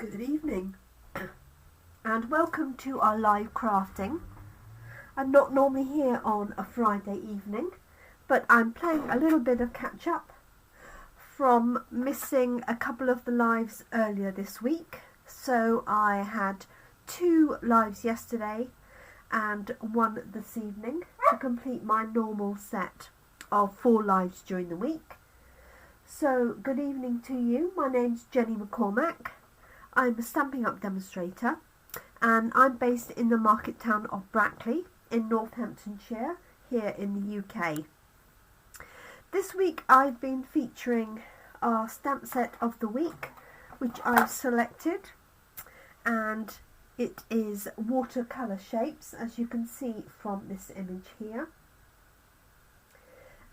Good evening and welcome to our live crafting. I'm not normally here on a Friday evening, but I'm playing a little bit of catch up from missing a couple of the lives earlier this week. So I had 2 lives yesterday and 1 this evening to complete my normal set of 4 lives during the week. So good evening to you. My name's Jenny McCormack. I'm a Stampin' Up demonstrator and I'm based in the market town of Brackley in Northamptonshire here in the UK. This week I've been featuring our stamp set of the week, which I've selected, and it is Watercolor Shapes, as you can see from this image here.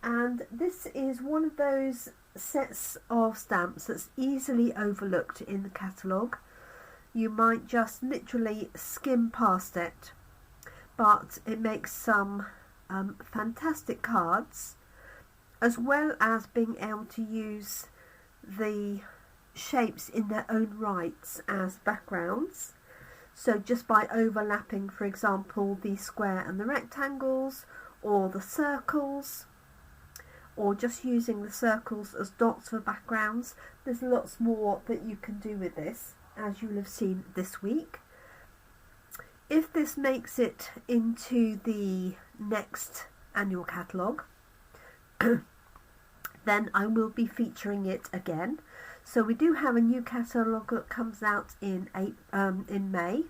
And this is one of those sets of stamps that's easily overlooked in the catalogue. You might just literally skim past it, but it makes some fantastic cards, as well as being able to use the shapes in their own rights as backgrounds. So just by overlapping, for example, the square and the rectangles, or the circles, or just using the circles as dots for backgrounds. There's lots more that you can do with this, as you'll have seen this week. If this makes it into the next annual catalogue, then I will be featuring it again. So we do have a new catalogue that comes out in May,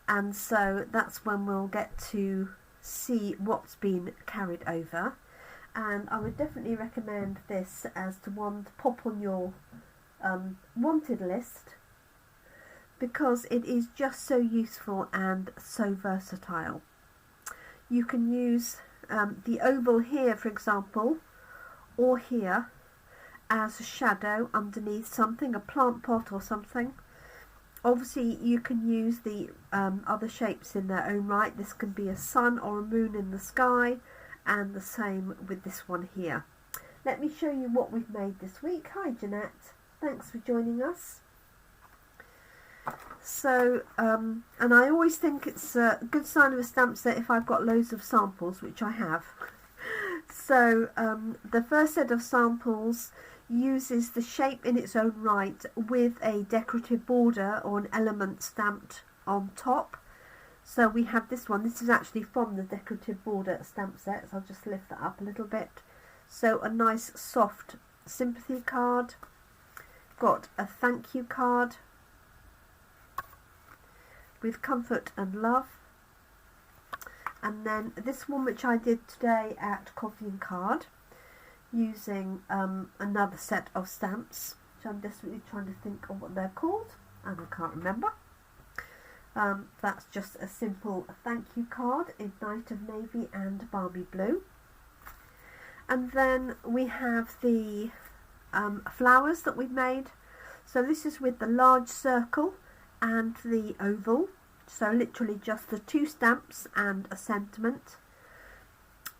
and so that's when we'll get to see what's been carried over. And I would definitely recommend this as the one to pop on your wanted list, because it is just so useful and so versatile. You can use the oval here, for example, or here as a shadow underneath something, a plant pot or something. Obviously you can use the other shapes in their own right. This can be a sun or a moon in the sky, and the same with this one here. Let me show you what we've made this week. Hi Jeanette, thanks for joining us. So, and I always think it's a good sign of a stamp set if I've got loads of samples, which I have. So the first set of samples uses the shape in its own right with a decorative border or an element stamped on top. So we have this one. This is actually from the decorative border stamp set, so I'll just lift that up a little bit. So a nice soft sympathy card, got a thank you card with comfort and love, and then this one which I did today at Coffee and Card using another set of stamps, which I'm desperately trying to think of what they're called and I can't remember. That's just a simple thank you card in Night of Navy and Barbie Blue. And then we have the flowers that we've made. So this is with the large circle and the oval. So literally just the 2 stamps and a sentiment.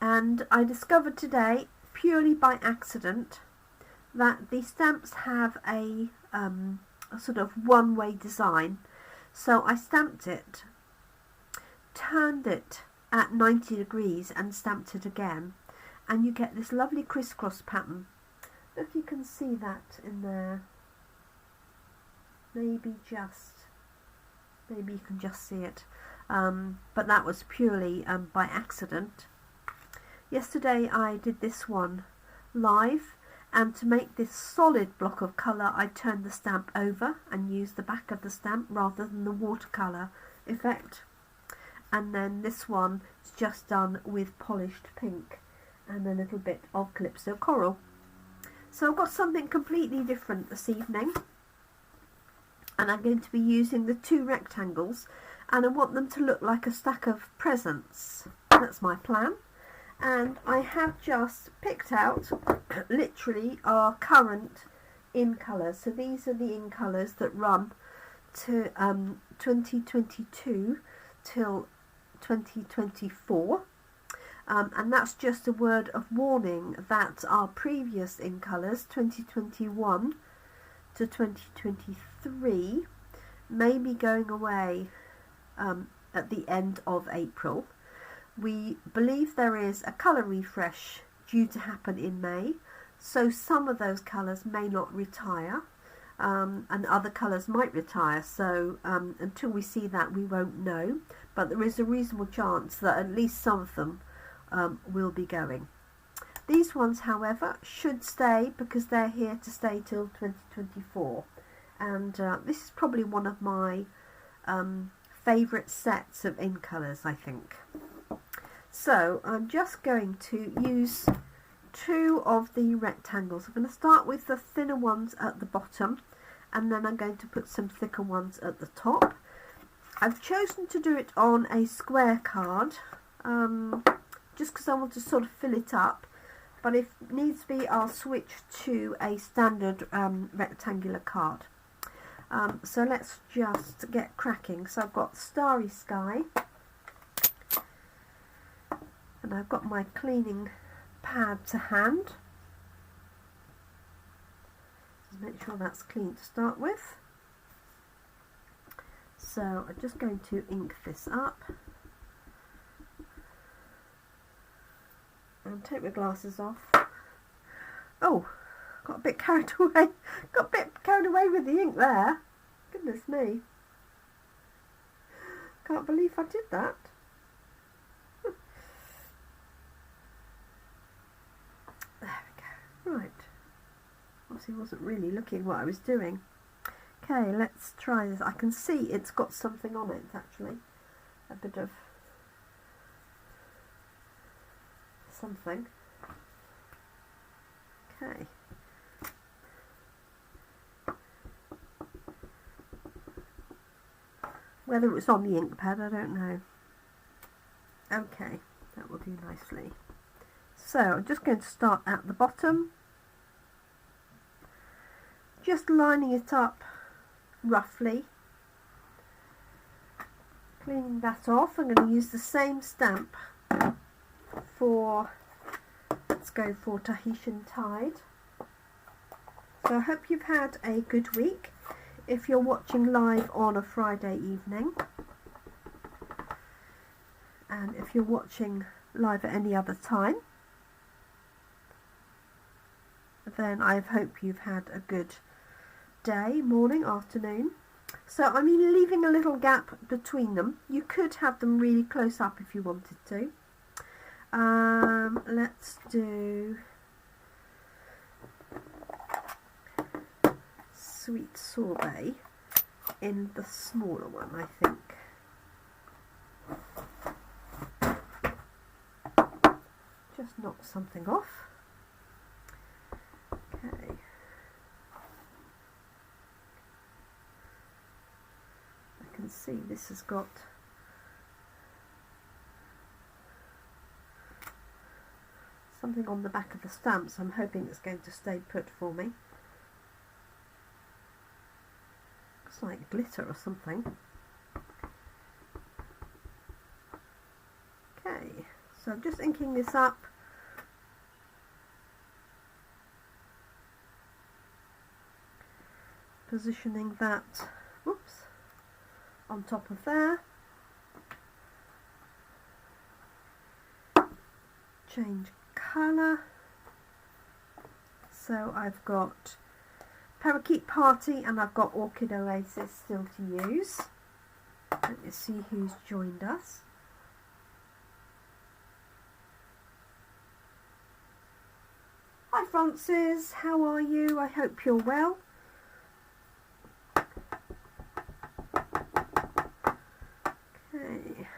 And I discovered today, purely by accident, that the stamps have a sort of one-way design. So I stamped it, turned it at 90 degrees and stamped it again, and you get this lovely crisscross pattern. I don't know if you can see that in there. Maybe you can just see it, but that was purely by accident. Yesterday I did this one live, and to make this solid block of colour I turned the stamp over and used the back of the stamp rather than the watercolour effect. And then this one is just done with polished pink and a little bit of Calypso coral. So I've got something completely different this evening, and I'm going to be using the 2 rectangles, and I want them to look like a stack of presents. That's my plan. And I have just picked out literally our current in colours. So these are the in colours that run to 2022 till 2024. And that's just a word of warning that our previous in colours, 2021 to 2023, may be going away at the end of April. We believe there is a colour refresh due to happen in May, so some of those colours may not retire, and other colours might retire, so until we see that we won't know, but there is a reasonable chance that at least some of them will be going. These ones, however, should stay because they're here to stay till 2024, and this is probably one of my favourite sets of in colours, I think. So I'm just going to use two of the rectangles. I'm going to start with the thinner ones at the bottom, and then I'm going to put some thicker ones at the top. I've chosen to do it on a square card just because I want to sort of fill it up, but if needs be I'll switch to a standard rectangular card. So let's just get cracking. So I've got Starry Sky, and I've got my cleaning pad to hand. Just make sure that's clean to start with. So I'm just going to ink this up and take my glasses off. Oh, got a bit carried away. Got a bit carried away with the ink there. Goodness me. Can't believe I did that. There we go. Right. Obviously wasn't really looking what I was doing. Okay, let's try this. I can see it's got something on it actually. A bit of something. Okay. Whether it was on the ink pad, I don't know. Okay, that will do nicely. So I'm just going to start at the bottom, just lining it up roughly, cleaning that off. I'm going to use the same stamp for, let's go for Tahitian Tide. So I hope you've had a good week. If you're watching live on a Friday evening, and if you're watching live at any other time, then I hope you've had a good day, morning, afternoon. So I'm leaving a little gap between them. You could have them really close up if you wanted to. Let's do Sweet Sorbet in the smaller one, I think. Just knock something off. Okay. I can see this has got something on the back of the stamp, so I'm hoping it's going to stay put for me. Looks like glitter or something. Okay, so I'm just inking this up. Positioning that, whoops, on top of there. Change colour. So I've got Parakeet Party and I've got Orchid Oasis still to use. Let me see who's joined us. Hi Francis, how are you? I hope you're well. Okay,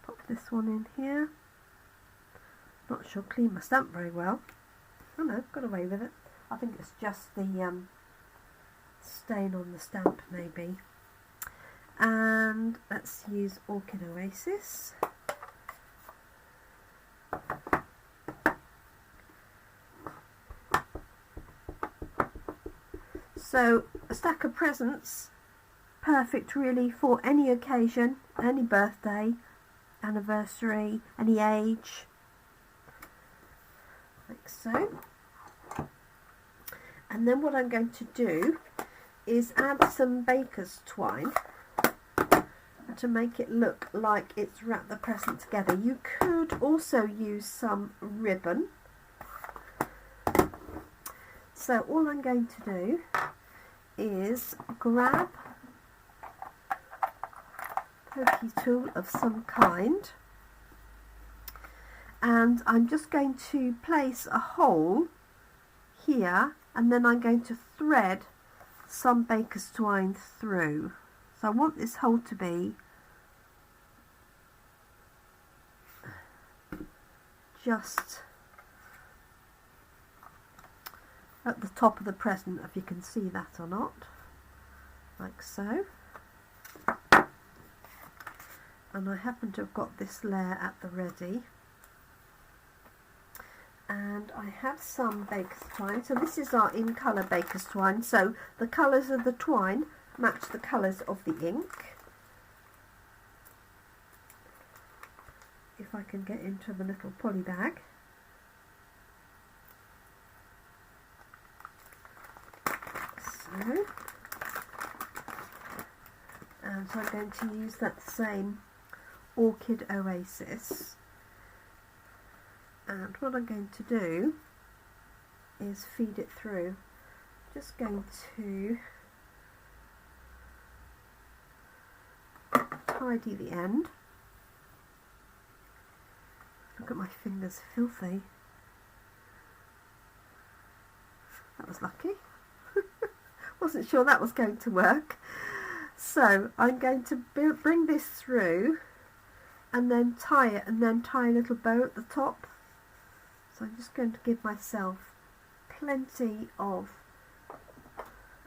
pop this one in here. Not sure clean my stamp very well. Oh no, got away with it. I think it's just the stain on the stamp maybe. And let's use Orchid Oasis. So a stack of presents, perfect really for any occasion, any birthday, anniversary, any age, like so. And then what I'm going to do is add some baker's twine. to make it look like it's wrapped the present together. You could also use some ribbon. So all I'm going to do is grab a pokey tool of some kind, and I'm just going to place a hole here, and then I'm going to thread some baker's twine through. So I want this hole to be just at the top of the present, if you can see that or not, like so. And I happen to have got this layer at the ready, and I have some baker's twine. So this is our in colour baker's twine, so the colours of the twine match the colours of the ink. If I can get into the little poly bag. So, and so I'm going to use that same Orchid Oasis, and what I'm going to do is feed it through. Just going to tidy the end. Look at my fingers, filthy. That was lucky. Wasn't sure that was going to work. So I'm going to bring this through and then tie it, and then tie a little bow at the top. So I'm just going to give myself plenty of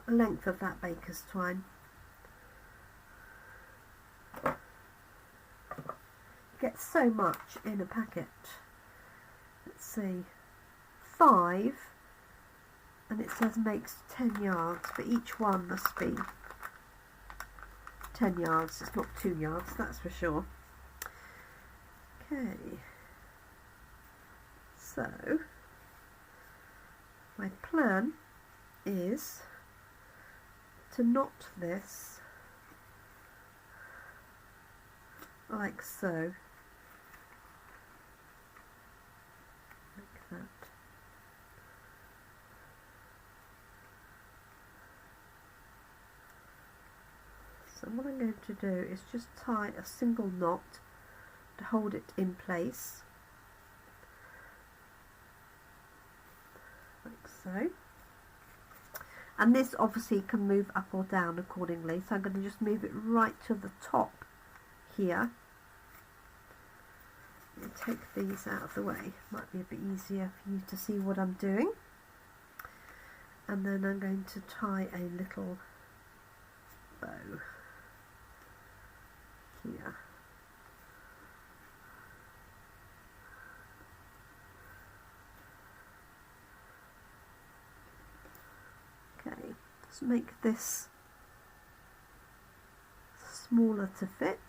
length of that baker's twine. You get so much in a packet. Let's see, 5, and it says makes 10 yards, but each one must be 10 yards. It's not 2 yards, that's for sure. Okay, so my plan is to knot this like so, like that. So what I'm going to do is just tie a single knot to hold it in place, like so. And this obviously can move up or down accordingly, so I'm going to just move it right to the top here. Let me take these out of the way, might be a bit easier for you to see what I'm doing. And then I'm going to tie a little bow here. Okay, let's make this smaller to fit.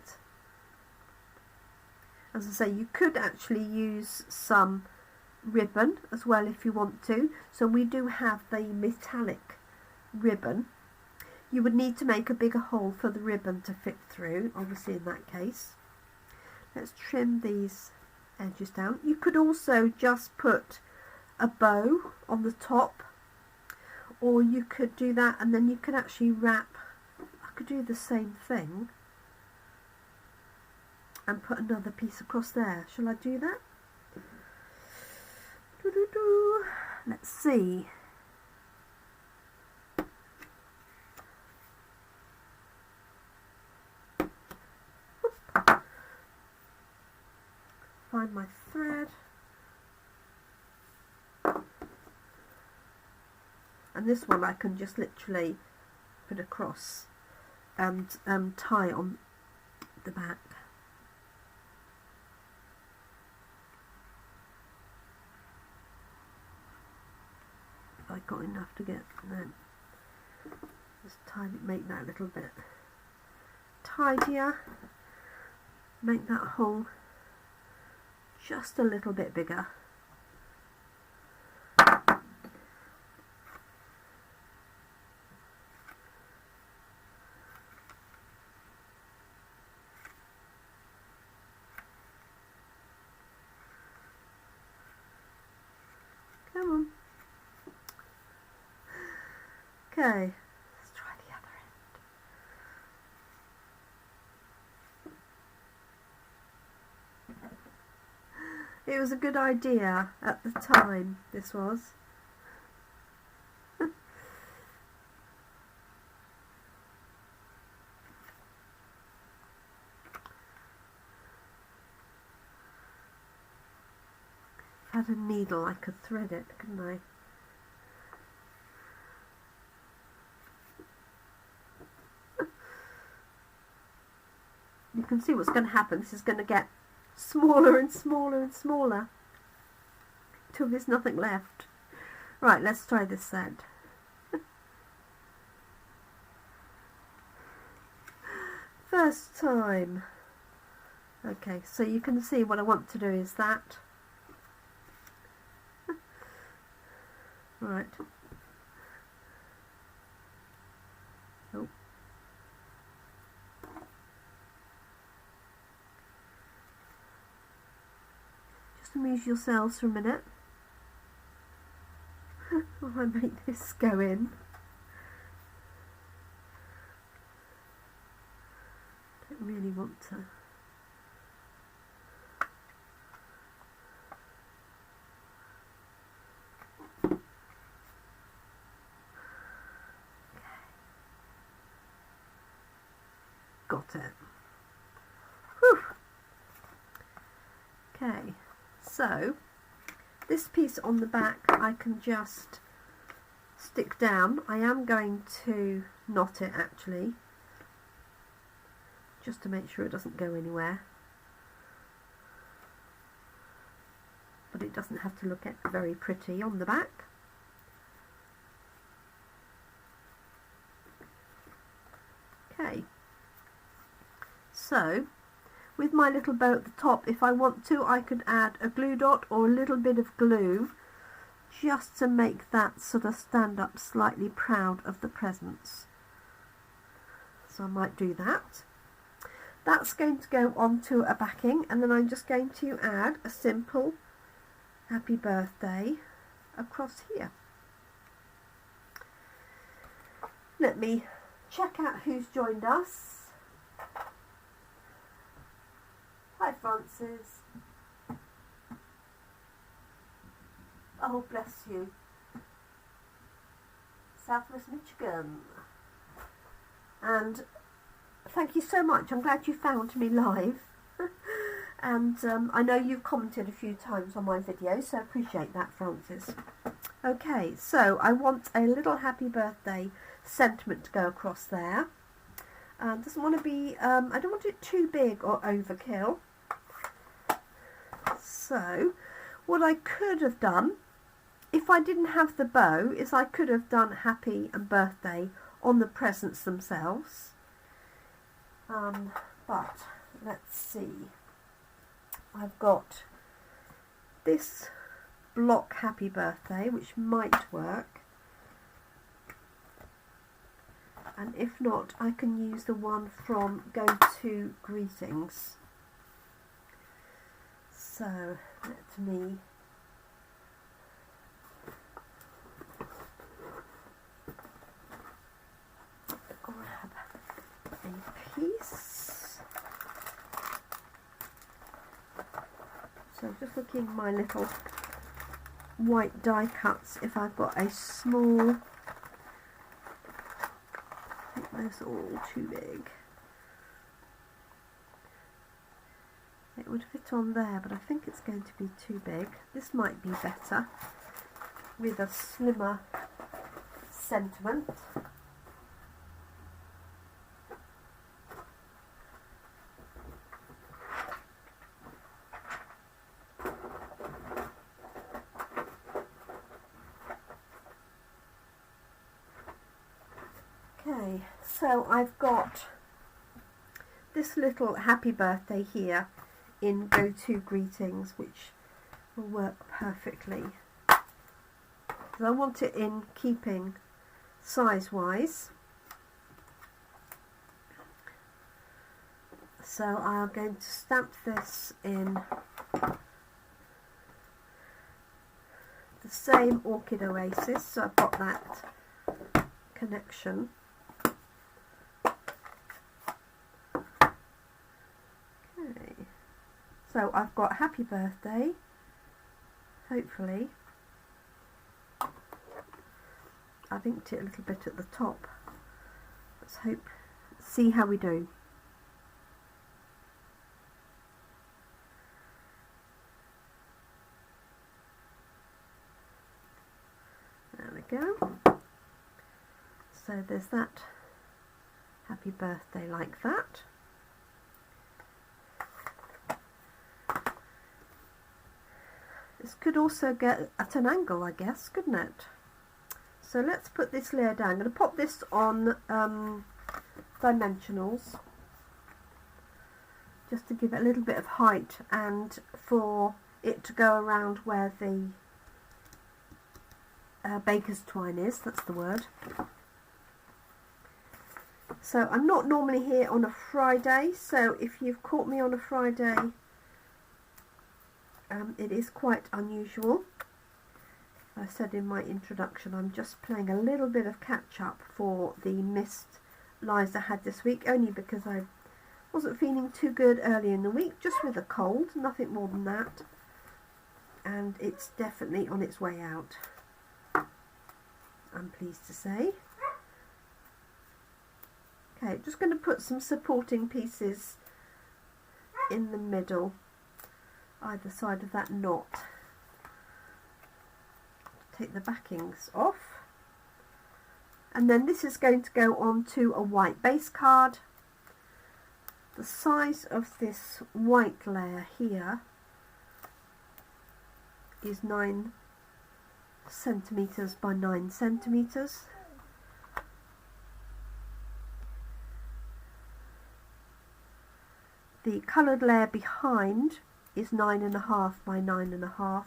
As I say, you could actually use some ribbon as well if you want to. So we do have the metallic ribbon. You would need to make a bigger hole for the ribbon to fit through, obviously in that case. Let's trim these edges down. You could also just put a bow on the top, or you could do that and then you could actually wrap. I could do the same thing and put another piece across there. Shall I do that? Let's see. Find my thread. And this one I can just literally put across and tie on the back. If I got enough to get, then just tie it, make that a little bit tidier, make that hole just a little bit bigger. Come on. Okay, let's try the other end. It was a good idea at the time, this was. If I had a needle, I could thread it, couldn't I? You can see what's going to happen. This is going to get smaller and smaller and smaller till there's nothing left. Right, let's try this side. First time. Okay, so you can see what I want to do is that. Right. Oh. Just amuse yourselves for a minute while I make this go in. Don't really want to. Got it. Whew. Okay, so this piece on the back I can just stick down. I am going to knot it actually, just to make sure it doesn't go anywhere, but it doesn't have to look very pretty on the back. Okay, so with my little bow at the top, if I want to, I could add a glue dot or a little bit of glue just to make that sort of stand up slightly proud of the presents. So I might do that. That's going to go onto a backing, and then I'm just going to add a simple happy birthday across here. Let me check out who's joined us. Hi Francis. Oh bless you. Southwest Michigan. And thank you so much. I'm glad you found me live. And I know you've commented a few times on my video, so I appreciate that, Francis. Okay, so I want a little happy birthday sentiment to go across there. Doesn't want to be, I don't want it too big or overkill. So what I could have done, if I didn't have the bow, is I could have done happy and birthday on the presents themselves. But let's see. I've got this block happy birthday, which might work. And if not, I can use the one from Go To Greetings. So let me grab a piece. So just looking at my little white die cuts, if I've got a small, I think those are all too big. It would fit on there, but I think it's going to be too big. This might be better with a slimmer sentiment. Okay, so I've got this little happy birthday here in Go To Greetings, which will work perfectly. Because I want it in keeping size-wise. So I'm going to stamp this in the same Orchid Oasis, so I've got that connection. Okay, so I've got Happy Birthday, hopefully. I've inked it a little bit at the top. Let's see how we do. There we go. So there's that Happy Birthday like that. This could also get at an angle, I guess, couldn't it? So let's put this layer down. I'm going to pop this on dimensionals just to give it a little bit of height and for it to go around where the baker's twine is, that's the word. So I'm not normally here on a Friday, so if you've caught me on a Friday, it is quite unusual. I said in my introduction, I'm just playing a little bit of catch up for the missed lives I had this week, only because I wasn't feeling too good early in the week, just with a cold, nothing more than that, and it's definitely on its way out, I'm pleased to say. Okay, just going to put some supporting pieces in the middle, either side of that knot. Take the backings off, and then this is going to go onto a white base card. The size of this white layer here is 9 centimeters by 9 centimeters. The coloured layer behind is 9.5 by 9.5.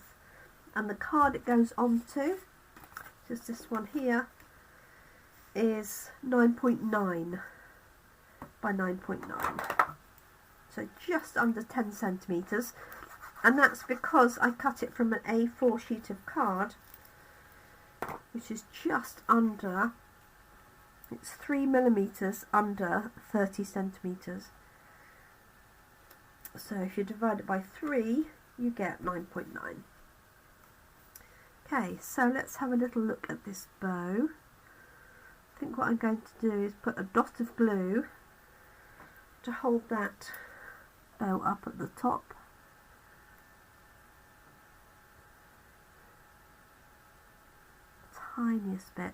And the card it goes onto, just this one here, is 9.9 by 9.9. So just under 10 centimetres. And that's because I cut it from an A4 sheet of card, which is just under, it's 3 millimetres under 30 centimetres. So if you divide it by 3, you get 9.9. Okay, so let's have a little look at this bow. I think what I'm going to do is put a dot of glue to hold that bow up at the top. Tiniest bit.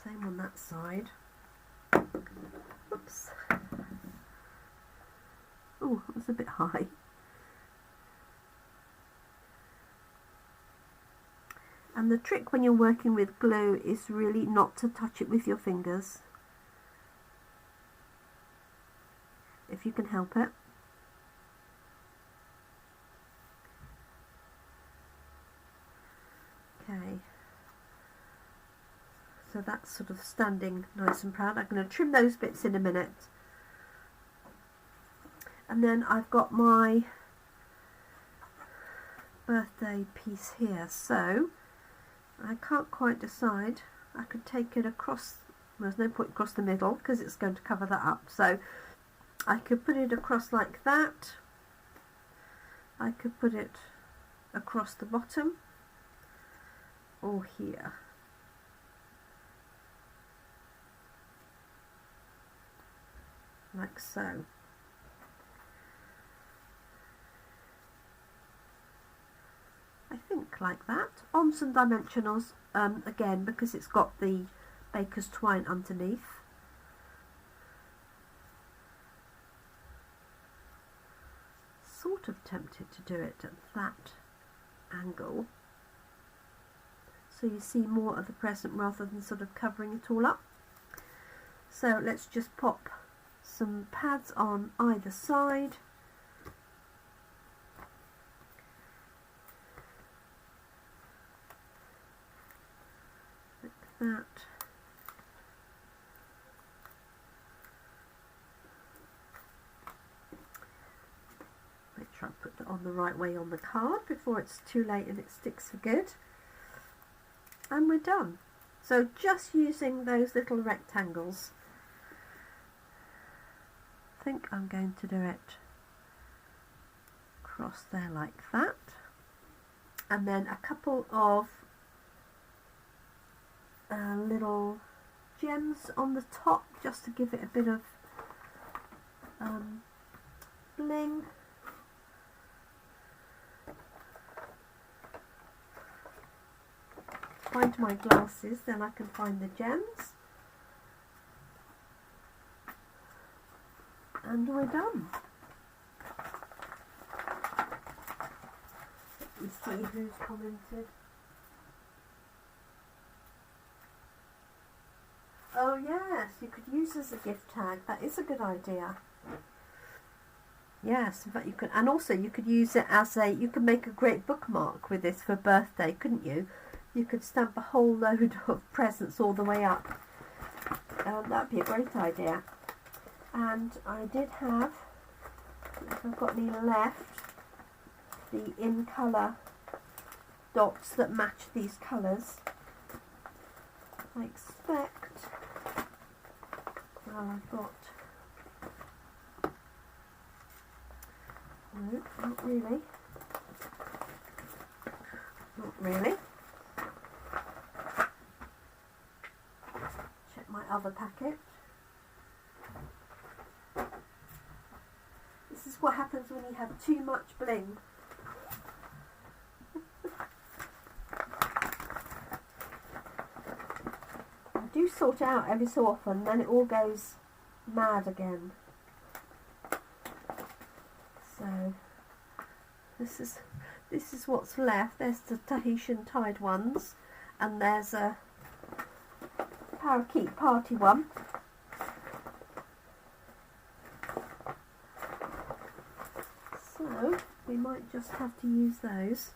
Same on that side. Oops. Oh, that was a bit high. And the trick when you're working with glue is really not to touch it with your fingers, if you can help it. Okay, so that's sort of standing nice and proud. I'm going to trim those bits in a minute. And then I've got my birthday piece here, so I can't quite decide. I could take it across, well, there's no point across the middle because it's going to cover that up, so I could put it across like that. I could put it across the bottom or here. Like so. I think like that, on some dimensionals, again because it's got the baker's twine underneath. Sort of tempted to do it at that angle, so you see more of the present rather than sort of covering it all up. So let's just pop some pads on either side. That. Make sure I put that on the right way on the card before it's too late and it sticks for good. And we're done. So just using those little rectangles. I think I'm going to do it across there like that. And then a couple of little gems on the top just to give it a bit of bling. Find my glasses, then I can find the gems. And we're done. Let me see who's commented. Oh yes, you could use as a gift tag. That is a good idea. Yes, in fact you could, and also you could use it as a, you could make a great bookmark with this for birthday, couldn't you? You could stamp a whole load of presents all the way up. That'd be a great idea. And I did have, if I've got any left, the in colour dots that match these colours. I expect, well I've got, no, not really, not really. Check my other packet. This is what happens when you have too much bling. I do sort it out every so often, then it all goes mad again. So this is what's left. There's the Tahitian tied ones, and there's a parakeet party one. So we might just have to use those.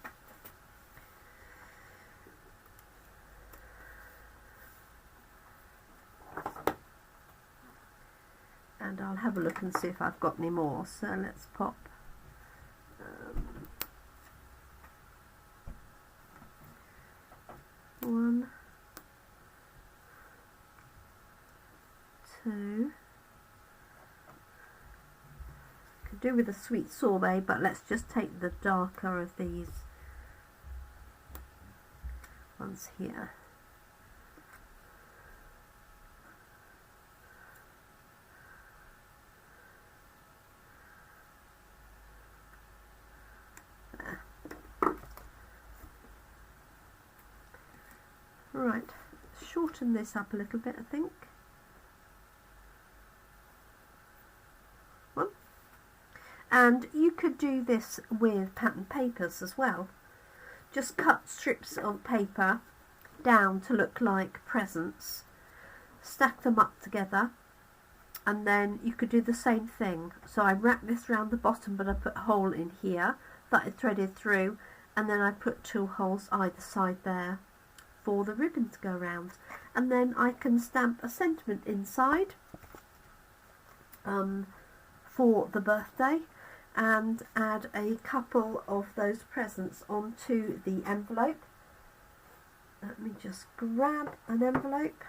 And I'll have a look and see if I've got any more. So let's pop 1, 2. Could do with a sweet sorbet, but let's just take the darker of these ones here. Right, shorten this up a little bit, I think. One. And you could do this with pattern papers as well. Just cut strips of paper down to look like presents, stack them up together, and then you could do the same thing. So I wrap this around the bottom, but I put a hole in here that I threaded through, and then I put 2 holes either side there for the ribbon to go around, and then I can stamp a sentiment inside for the birthday and add a couple of those presents onto the envelope. Let me just grab an envelope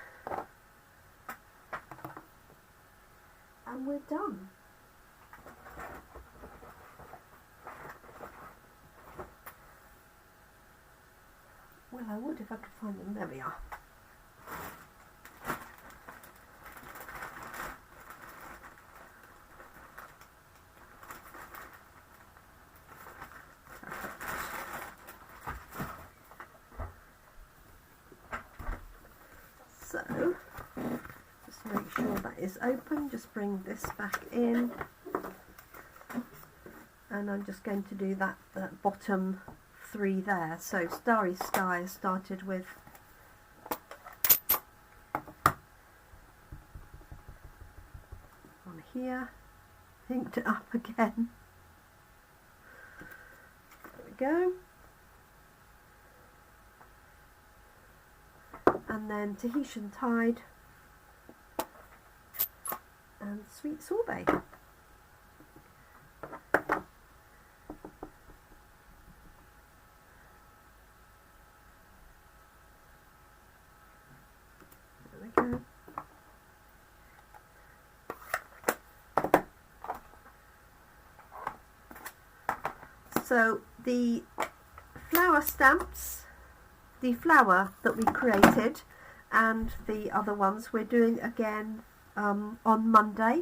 and we're done. Well, I would if I could find them. There we are. So, just make sure that is open. Just bring this back in. And I'm just going to do that bottom 3 there. So Starry Sky started with on here, inked it up again. There we go. And then Tahitian Tide and Sweet Sorbet. So the flower stamps, the flower that we created, and the other ones we're doing again on Monday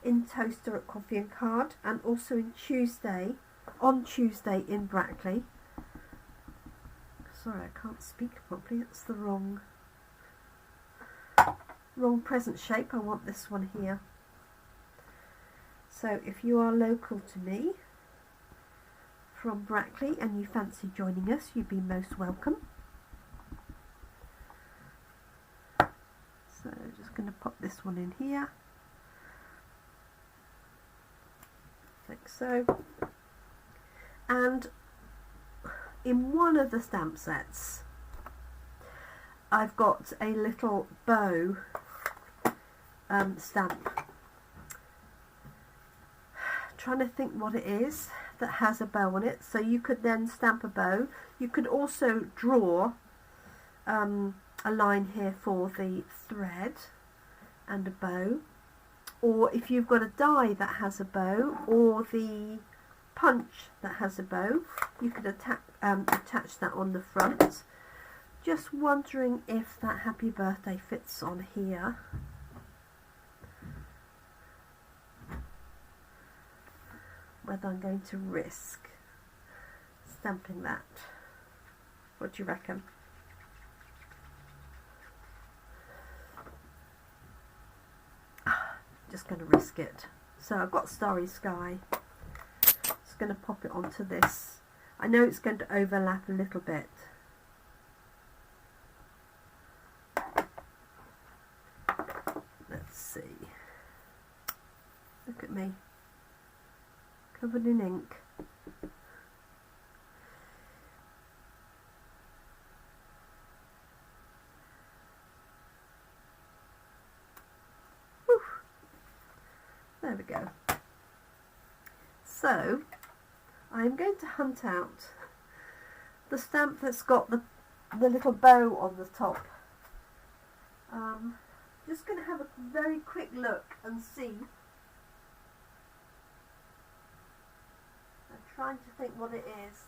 in Toaster at Coffee and Card, and also on Tuesday in Brackley. Sorry, I can't speak properly, it's the wrong present shape. I want this one here. So if you are local to me from Brackley and you fancy joining us, you'd be most welcome. So just going to pop this one in here, like so. And in one of the stamp sets I've got a little bow stamp. Trying to think what it is that has a bow on it. So you could then stamp a bow. You could also draw a line here for the thread and a bow, or if you've got a die that has a bow, or the punch that has a bow, you could attach that on the front. Just wondering if that happy birthday fits on here. Whether I'm going to risk stamping that. What do you reckon? Just going to risk it. So I've got Starry Sky. Just going to pop it onto this. I know it's going to overlap a little bit. Let's see. Look at me. Covered in ink. Whew. There we go. So I'm going to hunt out the stamp that's got the little bow on the top. Just going to have a very quick look and see. I'm trying to think what it is.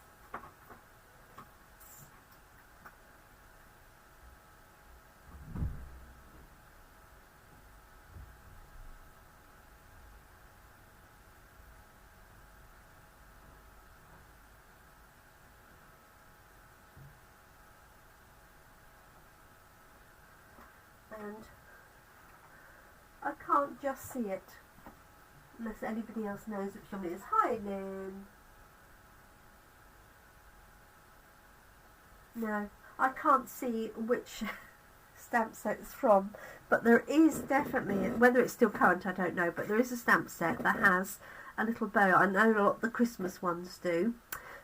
And I can't just see it unless anybody else knows which one it is. Hi, Lynn. No, I can't see which stamp set it's from, but there is definitely, whether it's still current I don't know, but there is a stamp set that has a little bow. I know a lot of the Christmas ones do.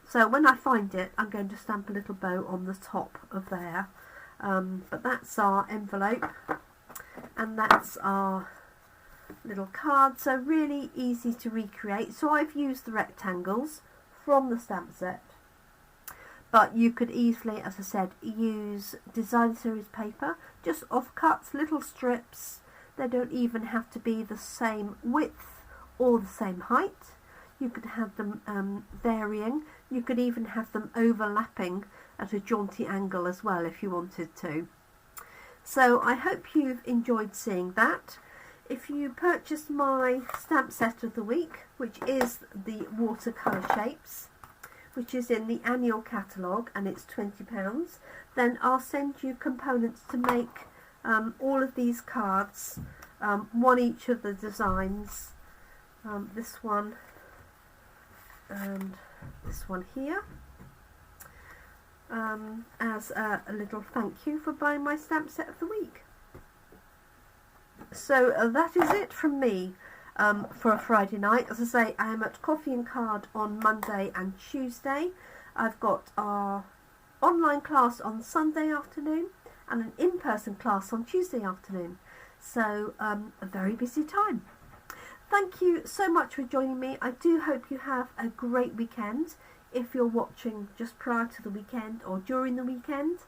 So when I find it, I'm going to stamp a little bow on the top of there. But that's our envelope, and that's our little card. So really easy to recreate. So I've used the rectangles from the stamp set, but you could easily, as I said, use design series paper, just offcuts, little strips. They don't even have to be the same width or the same height. You could have them varying. You could even have them overlapping at a jaunty angle as well if you wanted to. So I hope you've enjoyed seeing that. If you purchase my stamp set of the week, which is the Watercolour Shapes, which is in the annual catalogue, and it's £20, then I'll send you components to make all of these cards, one each of the designs, this one and this one here, as a little thank you for buying my stamp set of the week. So that is it from me for a Friday night. As I say, I am at Coffee and Card on Monday and Tuesday. I've got our online class on Sunday afternoon and an in-person class on Tuesday afternoon. So a very busy time. Thank you so much for joining me. I do hope you have a great weekend if you're watching just prior to the weekend or during the weekend.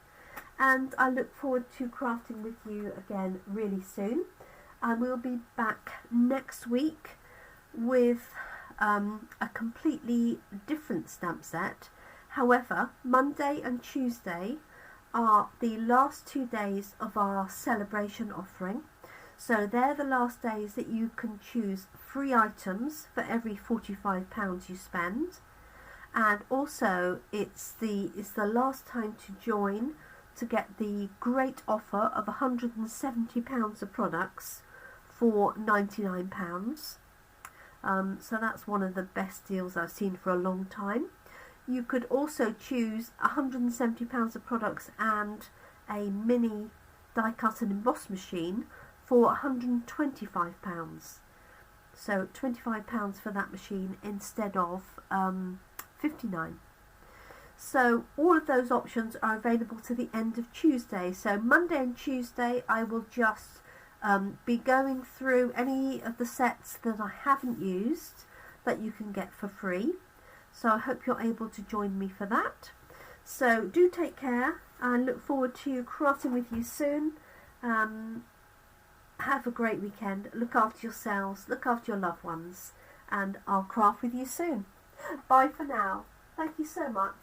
And I look forward to crafting with you again really soon. I will be back next week with a completely different stamp set. However, Monday and Tuesday are the last 2 days of our celebration offering. So they're the last days that you can choose free items for every £45 you spend. And also it's the last time to join to get the great offer of £170 of products for £99. So that's one of the best deals I've seen for a long time. You could also choose £170 of products and a mini die cut and emboss machine for £125. So £25 for that machine instead of £59. So all of those options are available to the end of Tuesday. So Monday and Tuesday I will just be going through any of the sets that I haven't used that you can get for free. So I hope you're able to join me for that. So do take care and look forward to crafting with you soon. Have a great weekend. Look after yourselves, look after your loved ones, and I'll craft with you soon. Bye for now. Thank you so much.